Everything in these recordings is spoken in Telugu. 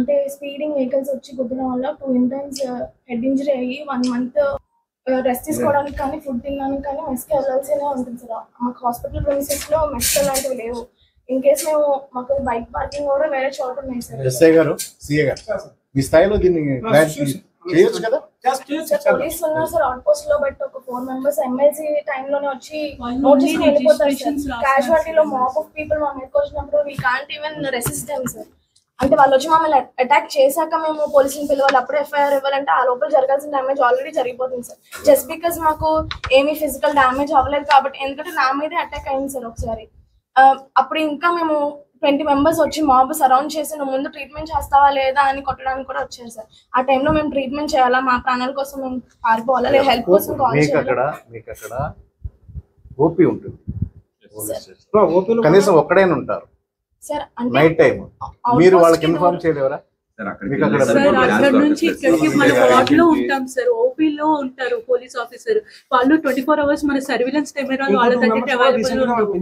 అంటే స్పీడింగ్ వెహికల్స్ వచ్చి గుద్దడం వల్ల 2 ఇంటర్న్స్ హెడ్ ఇంజరీ అయ్యి 1 మంత్ రెస్ట్ తీసుకోవడానికి కానీ ఫుడ్ తినడానికి కానీ మెస్కి వెళ్ళాల్సినే ఉంటుంది సార్. మాకు హాస్పిటల్ ప్రిమిసెస్లో మెస్ అలాంటివి లేవు. ఇన్ కేస్ మేము మాకు బైక్ పార్కింగ్ కూడా వేరే చోట ఉన్నాయి సార్. ఎస్ఐ గారు, సిఏ గారు మీ స్థాయిలో దీన్ని చేయొచ్చు కదా? పోలీస్ ఉన్నారు సార్ అవుట్ పోస్ట్ లో, బట్ ఒక 4 మెంబర్స్ ఎమ్మెల్సీ టైంలోనే వచ్చి నోటీస్ వెళ్ళిపోతారు సార్. క్యాజువాలిటీలో మాప్ ఆఫ్ పీపుల్ మా మీదకి వచ్చినప్పుడు we can't even resist them sir. అంటే వాళ్ళు వచ్చి మమ్మల్ని అటాక్ చేశాక మేము పోలీసుని పిలవాలి, అప్పుడే ఎఫ్ఐఆర్ ఇవ్వాలంటే ఆ లోపల జరగాల్సిన డ్యామేజ్ ఆల్రెడీ జరిగిపోతుంది సార్. జస్ట్ బికాస్ మాకు ఏమీ ఫిజికల్ డ్యామేజ్ అవ్వలేదు కాబట్టి, ఎందుకంటే నా మీదే అటాక్ అయింది సార్ ఒకసారి. అప్పుడు ఇంకా మేము 20 మెంబర్స్ వచ్చి మాబ్ సరౌండ్ చేసి నువ్వు ముందు ట్రీట్మెంట్ చేస్తావా లేదా అని కొట్టడానికి కూడా వచ్చారు సార్. ఆ టైంలో మేము ట్రీట్మెంట్ చేయాలా, మా ప్రాణాల కోసం మేము పారిపోవాలా, లేదా హెల్ప్ కోసం కాల్ చేయాలి. మీకు అక్కడ ఓపీ ఉంటుంది, కనీసం ఒక్కడైనా ఉంటారు సార్. నైట్ టైం మీరు వాళ్ళకి ఇన్ఫార్మ్ చేయలేవరా? సార్ అక్కడ నుంచి ఇక్కడికి మన వార్డ్ లో ఉంటాం సార్, ఓపీలో ఉంటారు పోలీస్ ఆఫీసర్ వాళ్ళు 24 hours మన సర్విలెన్స్ కెమెరాలు వాళ్ళ దగ్గర అవైలబుల్ ఉండవు.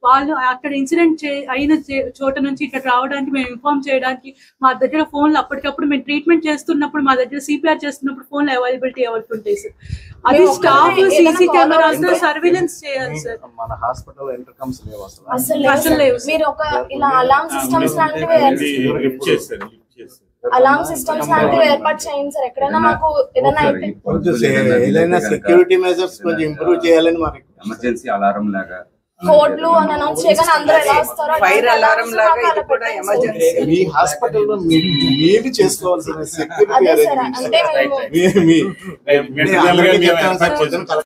వాళ్ళు అక్కడ ఇన్సిడెంట్ అయిన చోట నుంచి ఇక్కడ రావడానికి మేము ఇన్ఫార్మ్ చేయడానికి మా దగ్గర ఫోన్లు అప్పటికప్పుడు మేము ట్రీట్మెంట్ చేస్తున్నప్పుడు మా దగ్గర సిపిఆర్ చేస్తున్నప్పుడు ఫోన్లు అవైలబిలిటీ ఎవరికి ఉంటాయి సార్. అది స్టాఫ్ సీసీ కెమెరాస్ తో సర్విలెన్స్ చేయాలి సార్. మన హాస్పిటల్ ఇంటర్కమ్స్ లేవు అసలు లేవు. మీరు ఒక ఇలా అలార్మ్ సిస్టమ్స్ లాంటివి అలార్మ్ సిస్టమ్స్ లాంటివి ఏర్పాటు చేయండి సార్. ఎక్కడైనా మాకు ఏదైనా సెక్యూరిటీ మెజర్స్ కొంచెం ఇంప్రూవ్ చేయాలని మరి ఎమర్జెన్సీ అలారం లాగా కోడ్లు అని అనౌన్స్ చేయగానే అందరూ ఎలా వస్తారో ఫైర్ అలారం లాగా ఇది కూడా ఎమర్జెన్సీ. మీ హాస్పిటల్లో మీరు చేసుకోవాల్సిన సెక్యూరిటీ అదే సార్. అంటే మేము